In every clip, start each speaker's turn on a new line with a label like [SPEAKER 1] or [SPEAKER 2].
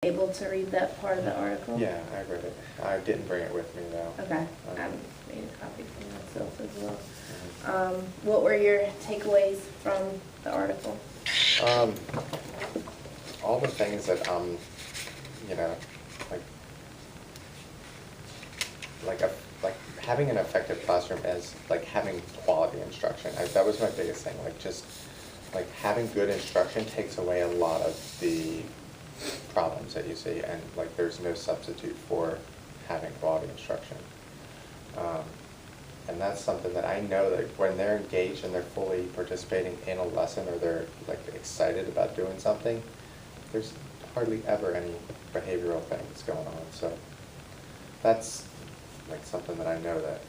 [SPEAKER 1] Able to read that part of the article?
[SPEAKER 2] Yeah, I read it. I didn't bring it with me though.
[SPEAKER 1] Okay, I made a copy for myself as well.
[SPEAKER 2] Mhm.
[SPEAKER 1] What were your takeaways from the article?
[SPEAKER 2] All the things that you know, like like having an effective classroom is like having quality instruction. That was my biggest thing. Like just like having good instruction takes away a lot of the problems that you see, and like there's no substitute for having quality instruction. And that's something that I know that when they're engaged and they're fully participating in a lesson, or they're like excited about doing something, there's hardly ever any behavioral things going on. So that's like something that I know, that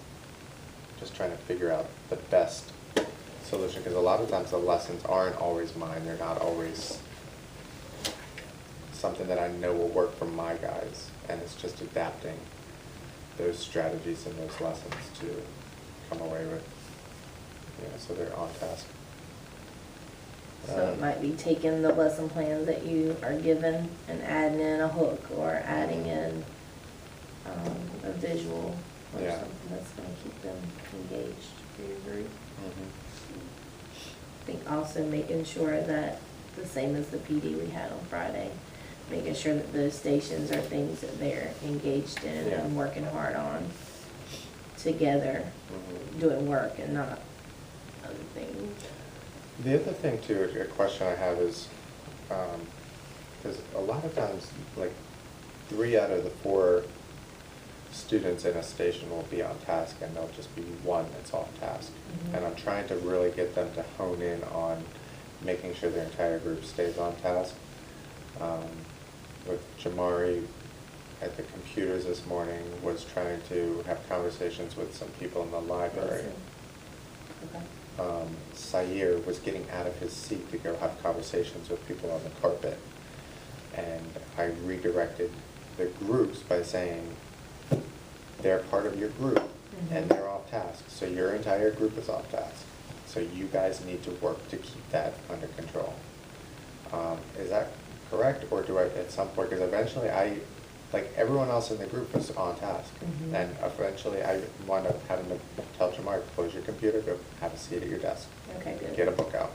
[SPEAKER 2] just trying to figure out the best solution, because a lot of times the lessons aren't always mine. They're not always something that I know will work for my guys, and it's just adapting those strategies and those lessons to come away with, so they're on task.
[SPEAKER 1] So it might be taking the lesson plans that you are given and adding in a hook, or adding in a visual, or something that's going to keep them engaged for your group. I think also making sure that, the same as the PD we had on Friday, making sure that those stations are things that they're engaged in and working hard on together, doing work and not other things.
[SPEAKER 2] The other thing too, a question I have is, because a lot of times, like 3 out of the 4 students in a station will be on task, and there'll just be one that's off task. And I'm trying to really get them to hone in on making sure their entire group stays on task. With Jamari at the computers this morning, was trying to have conversations with some people in the library. Sayer was getting out of his seat to go have conversations with people on the carpet. And I redirected the groups by saying, they're part of your group, and they're off task. So your entire group is off task. So you guys need to work to keep that under control. Is that correct? Or do I, at some point, because eventually like everyone else in the group was on task. And eventually I wound up having to tell Jamar, close your computer, go have a seat at your desk.
[SPEAKER 1] Okay, good.
[SPEAKER 2] Get a book out.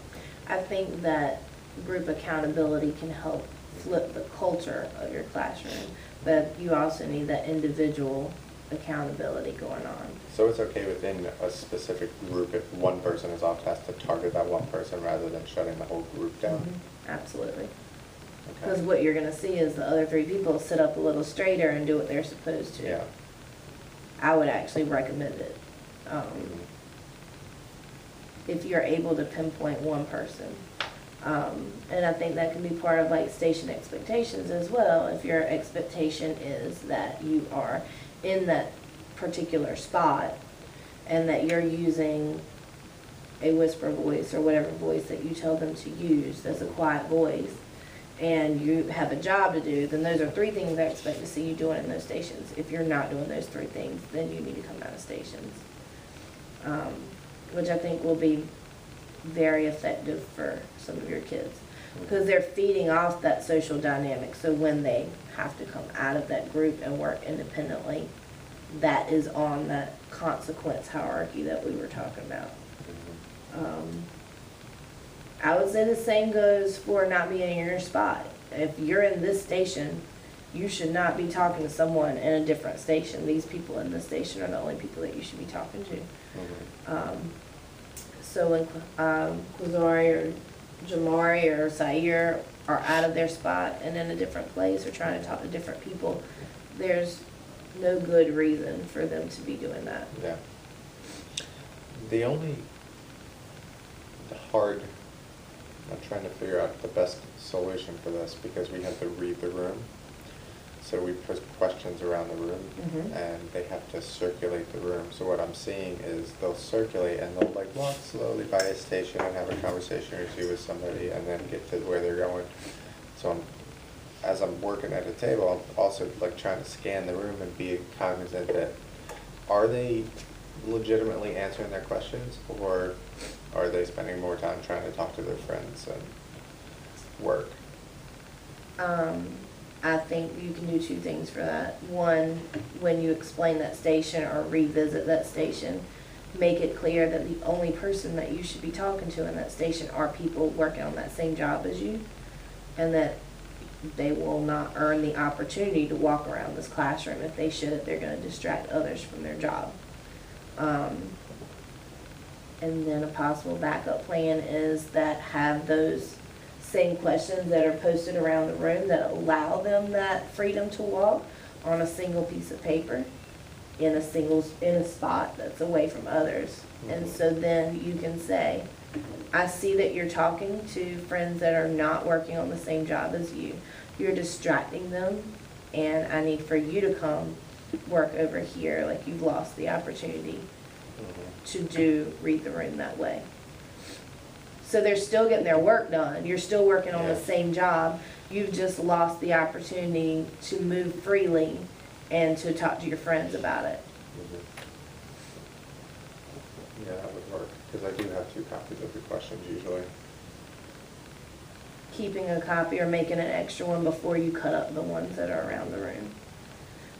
[SPEAKER 1] I think that group accountability can help flip the culture of your classroom, but you also need that individual accountability going on.
[SPEAKER 2] So it's okay within a specific group if one person is off task to target that one person rather than shutting the whole group down?
[SPEAKER 1] Absolutely.
[SPEAKER 2] Okay.
[SPEAKER 1] Because what you're going to see is the other 3 people sit up a little straighter and do what they're supposed to.
[SPEAKER 2] Yeah.
[SPEAKER 1] I would actually recommend it. If you're able to pinpoint one person. And I think that can be part of like station expectations as well. If your expectation is that you are in that particular spot and that you're using a whisper voice or whatever voice that you tell them to use as a quiet voice, and you have a job to do, then those are 3 things I expect to see you doing in those stations. If you're not doing those 3 things, then you need to come out of stations, which I think will be very effective for some of your kids, because they're feeding off that social dynamic. So when they have to come out of that group and work independently, that is on that consequence hierarchy that we were talking about. I would say the same goes for not being in your spot. If you're in this station, you should not be talking to someone in a different station. These people in this station are the only people that you should be talking to. So when Kuzari or Jamari or Sayer are out of their spot and in a different place or trying to talk to different people, there's no good reason for them to be doing that.
[SPEAKER 2] Yeah. The hard, I'm trying to figure out the best solution for this, because we have to read the room. So we put questions around the room, and they have to circulate the room. So what I'm seeing is they'll circulate and they'll like walk slowly by a station and have a conversation or 2 with somebody, and then get to where they're going. So as I'm working at a table, I'm also like trying to scan the room and be cognizant that, are they legitimately answering their questions, or are they spending more time trying to talk to their friends and work?
[SPEAKER 1] I think you can do two things for that. One, when you explain that station or revisit that station, make it clear that the only person that you should be talking to in that station are people working on that same job as you, and that they will not earn the opportunity to walk around this classroom. If they should, they're going to distract others from their job. And then a possible backup plan is that have those same questions that are posted around the room that allow them that freedom to walk on a single piece of paper in a spot that's away from others. And so then you can say, I see that you're talking to friends that are not working on the same job as you. You're distracting them, and I need for you to come work over here. Like, you've lost the opportunity to read the room that way. So they're still getting their work done. You're still working on the same job. You've just lost the opportunity to move freely and to talk to your friends about it.
[SPEAKER 2] Yeah, that would work, because I do have 2 copies of the questions usually.
[SPEAKER 1] Keeping a copy or making an extra one before you cut up the ones that are around the room.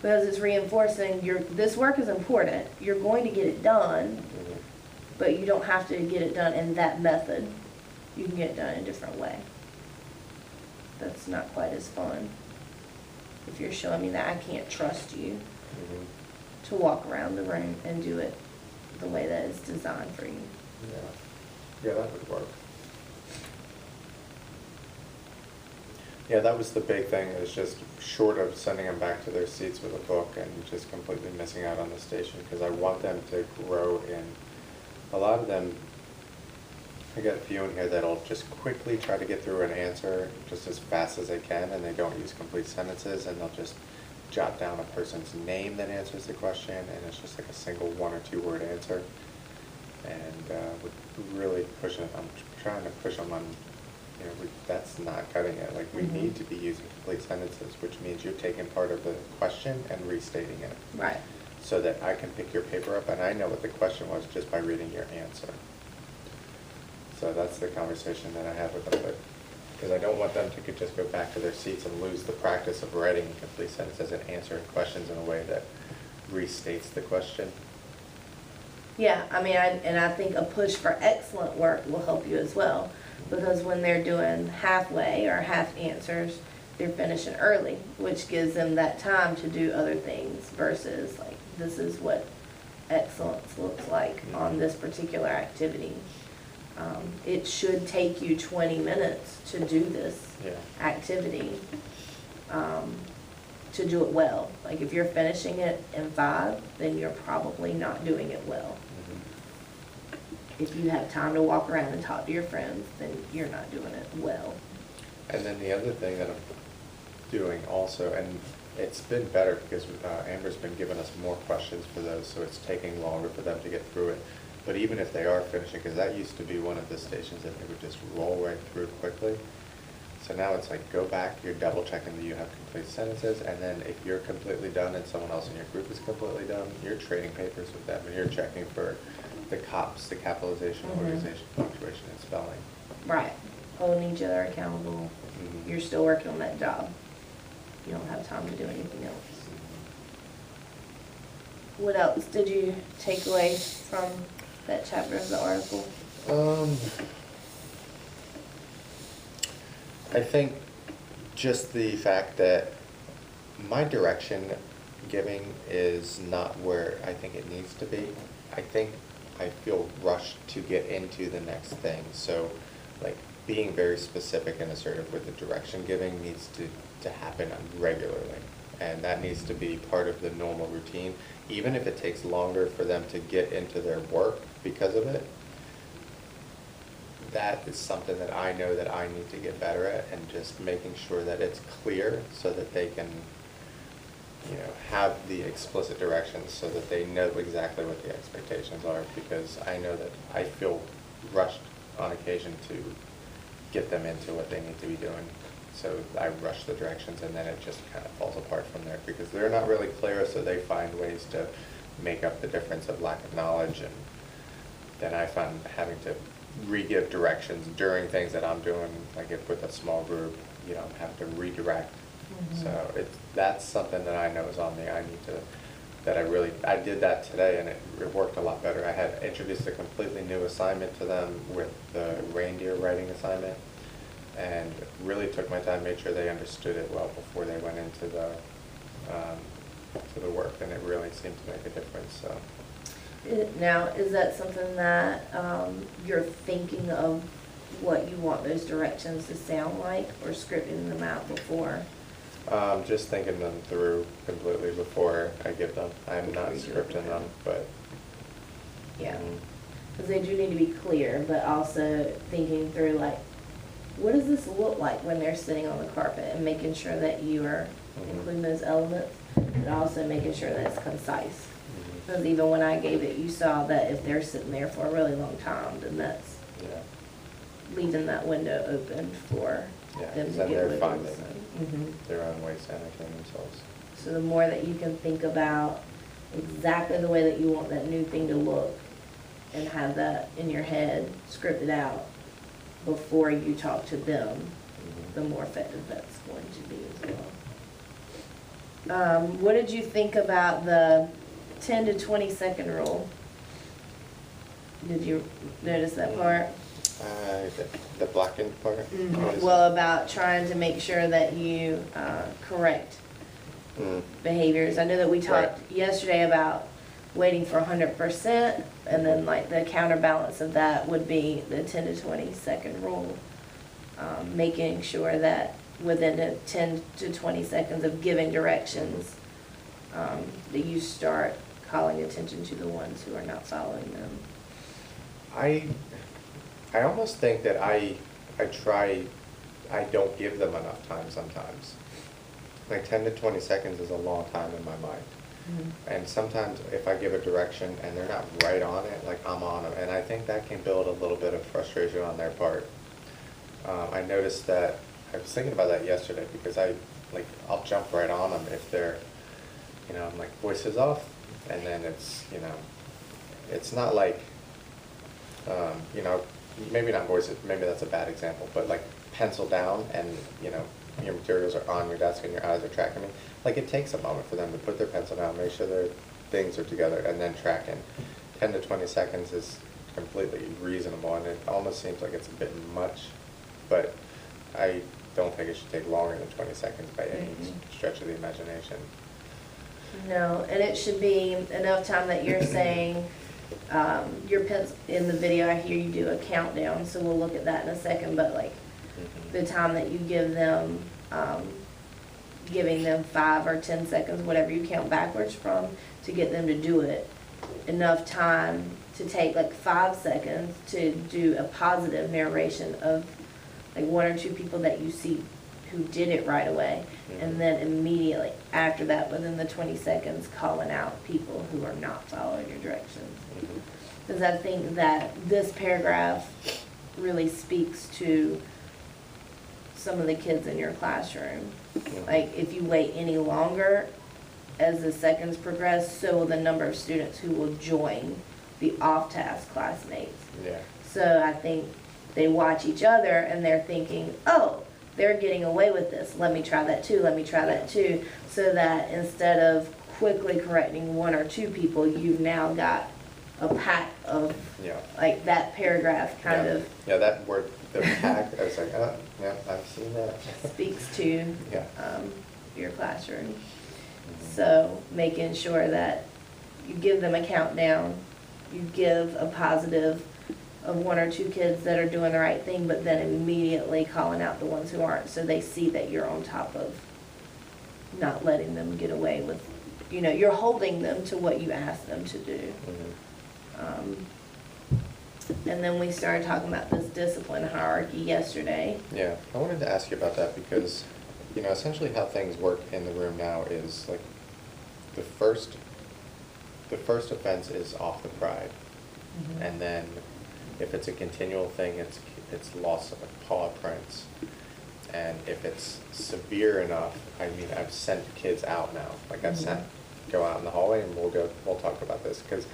[SPEAKER 1] Because it's reinforcing this work is important. You're going to get it done, but you don't have to get it done in that method. You can get it done in a different way. That's not quite as fun. If you're showing me that I can't trust you to walk around the room and do it the way that is designed for you.
[SPEAKER 2] Yeah, that would work. Yeah, that was the big thing, is just short of sending them back to their seats with a book and just completely missing out on the station, because I want them to grow in. A lot of them, I get a few in here that'll just quickly try to get through an answer just as fast as they can, and they don't use complete sentences, and they'll just jot down a person's name that answers the question, and it's just like a single 1 or 2 word answer. And we're really pushing, I'm trying to push them on, that's not cutting it. Like, we need to be using complete sentences, which means you're taking part of the question and restating it.
[SPEAKER 1] Right.
[SPEAKER 2] So that I can pick your paper up and I know what the question was just by reading your answer. So that's the conversation that I have with them, because I don't want them to just go back to their seats and lose the practice of writing complete sentences and answering questions in a way that restates the question.
[SPEAKER 1] Yeah, I mean, I think a push for excellent work will help you as well, because when they're doing halfway or half answers, they're finishing early, which gives them that time to do other things versus like, this is what excellence looks like on this particular activity. It should take you 20 minutes to do this activity, to do it well. Like, if you're finishing it in 5, then you're probably not doing it well. If you have time to walk around and talk to your friends, then you're not doing it well.
[SPEAKER 2] And then the other thing that I'm doing also, and it's been better because Amber's been giving us more questions for those, so it's taking longer for them to get through it. But even if they are finishing, because that used to be one of the stations that they would just roll right through quickly. So now it's like, go back, you're double checking that you have complete sentences, and then if you're completely done and someone else in your group is completely done, you're trading papers with them, and you're checking for the COPS, the capitalization, organization, punctuation, and spelling.
[SPEAKER 1] Right. Holding each other accountable. You're still working on that job. You don't have time to do anything else. What else did you take away from that chapter of the article?
[SPEAKER 2] I think just the fact that my direction giving is not where I think it needs to be. I think I feel rushed to get into the next thing. So, like, being very specific and assertive with the direction giving needs to happen regularly. And that needs to be part of the normal routine, even if it takes longer for them to get into their work because of it. That is something that I know that I need to get better at, and just making sure that it's clear so that they can, have the explicit directions so that they know exactly what the expectations are, because I know that I feel rushed on occasion to get them into what they need to be doing. So I rush the directions, and then it just kind of falls apart from there because they're not really clear, so they find ways to make up the difference of lack of knowledge, and then I find having to re-give directions during things that I'm doing, like if with a small group, I'm having to redirect So that's something that I know is on me. I need to, I did that today and it worked a lot better. I had introduced a completely new assignment to them with the reindeer writing assignment, and really took my time, made sure they understood it well before they went into to the work, and it really seemed to make a difference, so.
[SPEAKER 1] Now, is that something that you're thinking of what you want those directions to sound like, or scripting them out before?
[SPEAKER 2] Just thinking them through completely before I give them. I'm not
[SPEAKER 1] Before you do it.
[SPEAKER 2] scripting them, but.
[SPEAKER 1] Yeah, because they do need to be clear, but also thinking through, like, what does this look like when they're sitting on the carpet, and making sure that you are including those elements, and also making sure that it's concise. Because even when I gave it, you saw that if they're sitting there for a really long time, then that's
[SPEAKER 2] Yeah.
[SPEAKER 1] leaving that window open for
[SPEAKER 2] Yeah,
[SPEAKER 1] them to
[SPEAKER 2] then
[SPEAKER 1] get
[SPEAKER 2] they're
[SPEAKER 1] with
[SPEAKER 2] finding
[SPEAKER 1] it.
[SPEAKER 2] their own ways to entertain themselves.
[SPEAKER 1] So the more that you can think about exactly the way that you want that new thing to look, and have that in your head, scripted out before you talk to them, the more effective that's going to be as well. What did you think about the 10 to 20 second rule? Did you notice that part?
[SPEAKER 2] The blackened part? What is
[SPEAKER 1] Well, about trying to make sure that you correct behaviors. I know that we talked yesterday about waiting for 100%, and then like the counterbalance of that would be the 10 to 20 second rule. Making sure that within the 10 to 20 seconds of giving directions, that you start calling attention to the ones who are not following them.
[SPEAKER 2] I almost think that I don't give them enough time sometimes. Like 10 to 20 seconds is a long time in my mind. And sometimes if I give a direction and they're not right on it, like I'm on them. And I think that can build a little bit of frustration on their part. I noticed that, I was thinking about that yesterday, because I'll jump right on them if they're, I'm like, voices off, and then it's, it's not like, maybe not voices, maybe that's a bad example, but like pencil down and, your materials are on your desk and your eyes are tracking me. Like, it takes a moment for them to put their pencil down, make sure their things are together, and then tracking. 10 to 20 seconds is completely reasonable, and it almost seems like it's a bit much, but I don't think it should take longer than 20 seconds by any stretch of the imagination.
[SPEAKER 1] No, and it should be enough time that you're saying, your pencil, in the video I hear you do a countdown, so we'll look at that in a second, but like the time that you give them, giving them 5 or 10 seconds, whatever you count backwards from, to get them to do it. Enough time to take like 5 seconds to do a positive narration of like 1 or 2 people that you see who did it right away, and then immediately after that, within the 20 seconds, calling out people who are not following your directions. Because I think that this paragraph really speaks to some of the kids in your classroom. Like, if you wait any longer, as the seconds progress, so will the number of students who will join the off-task classmates.
[SPEAKER 2] Yeah.
[SPEAKER 1] So I think they watch each other and they're thinking, oh, they're getting away with this. Let me try that too. Let me try that too. So that instead of quickly correcting 1 or 2 people, you've now got a pack of, like that paragraph kind of.
[SPEAKER 2] Yeah, that word, the pack, I was like, oh, yeah, I've seen that.
[SPEAKER 1] Speaks to your classroom. So making sure that you give them a countdown, you give a positive of 1 or 2 kids that are doing the right thing, but then immediately calling out the ones who aren't, so they see that you're on top of not letting them get away with, you're holding them to what you asked them to do. And then we started talking about this discipline hierarchy yesterday.
[SPEAKER 2] Yeah, I wanted to ask you about that because, essentially how things work in the room now is like the first offense is off the pride, and then if it's a continual thing, it's loss of paw prints, and if it's severe enough, I've sent kids out now. Like I've sent, go out in the hallway and we'll talk about this because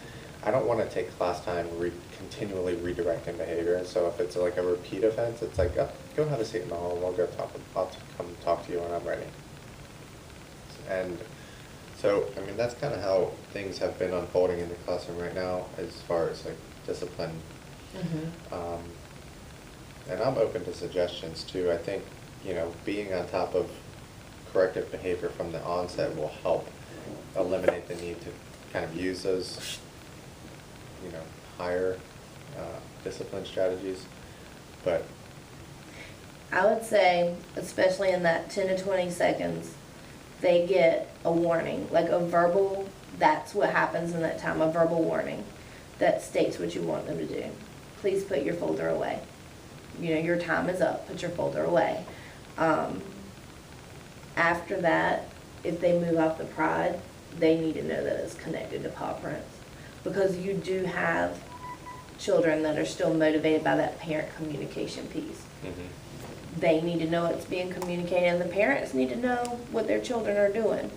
[SPEAKER 2] I don't want to take class time continually redirecting behavior. And so if it's like a repeat offense, it's like, go have a seat in the hall and I'll come talk to you when I'm ready. And so, I mean, that's kind of how things have been unfolding in the classroom right now as far as like discipline. And I'm open to suggestions too. I think, you know, being on top of corrective behavior from the onset will help eliminate the need to kind of use those, you know, higher discipline strategies. But
[SPEAKER 1] I would say, especially in that 10 to 20 seconds, they get a warning, like a verbal, that's what happens in that time, a verbal warning that states what you want them to do. Please put your folder away. You know, your time is up, put your folder away. After that, if they move off the pride, they need to know that it's connected to paw prints. Because you do have children that are still motivated by that parent communication piece. They need to know it's being communicated, and the parents need to know what their children are doing.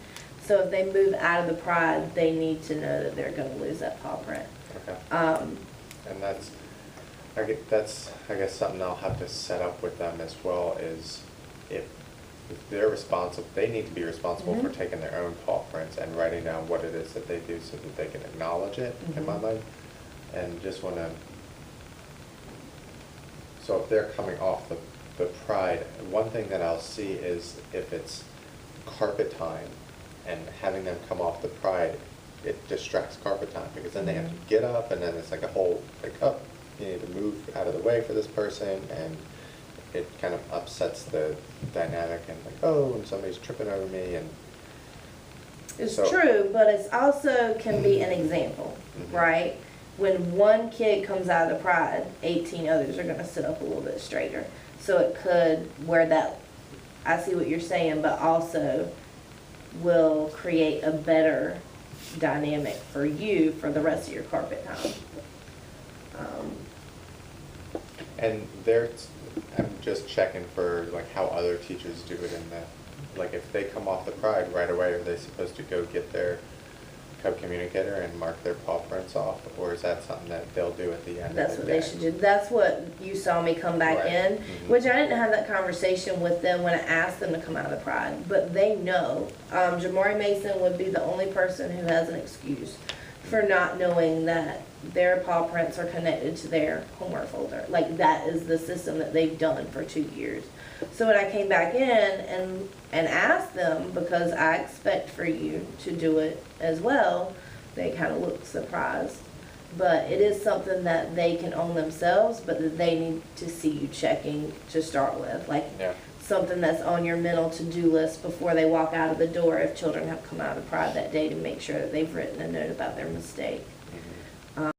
[SPEAKER 1] So if they move out of the pride, they need to know that they're going to lose that paw print.
[SPEAKER 2] Okay. And that's, I guess, something I'll have to set up with them as well, is if they're responsible, they need to be responsible for taking their own paw prints and writing down what it is that they do so that they can acknowledge it, in my mind. And just want to, so if they're coming off the pride, one thing that I'll see is if it's carpet time and having them come off the pride, it distracts carpet time, because then they have to get up, and then it's like a whole, like, oh, you need to move out of the way for this person, and it kind of upsets the dynamic, and like, oh, and somebody's tripping over me, and
[SPEAKER 1] It's
[SPEAKER 2] so,
[SPEAKER 1] true, but it's also can be an example, right? When one kid comes out of the pride, 18 others are going to sit up a little bit straighter. So it could, where that, I see what you're saying, but also will create a better dynamic for you for the rest of your carpet time.
[SPEAKER 2] And I'm just checking for like how other teachers do it in the, like if they come off the pride right away, are they supposed to go get their co-communicator and mark their paw prints off, or is that something that they'll do at the end
[SPEAKER 1] That's
[SPEAKER 2] of the
[SPEAKER 1] what
[SPEAKER 2] day?
[SPEAKER 1] they should do. That's what you saw me come back
[SPEAKER 2] Right.
[SPEAKER 1] in, which I didn't have that conversation with them when I asked them to come out of the pride, but they know. Jamari Mason would be the only person who has an excuse for not knowing that their paw prints are connected to their homework folder. Like, that is the system that they've done for 2 years. So when I came back in and asked them, because I expect for you to do it as well, they kind of looked surprised. But it is something that they can own themselves, but that they need to see you checking to start with. Like, something that's on your mental to-do list before they walk out of the door if children have come out of the pride that day, to make sure that they've written a note about their mistake.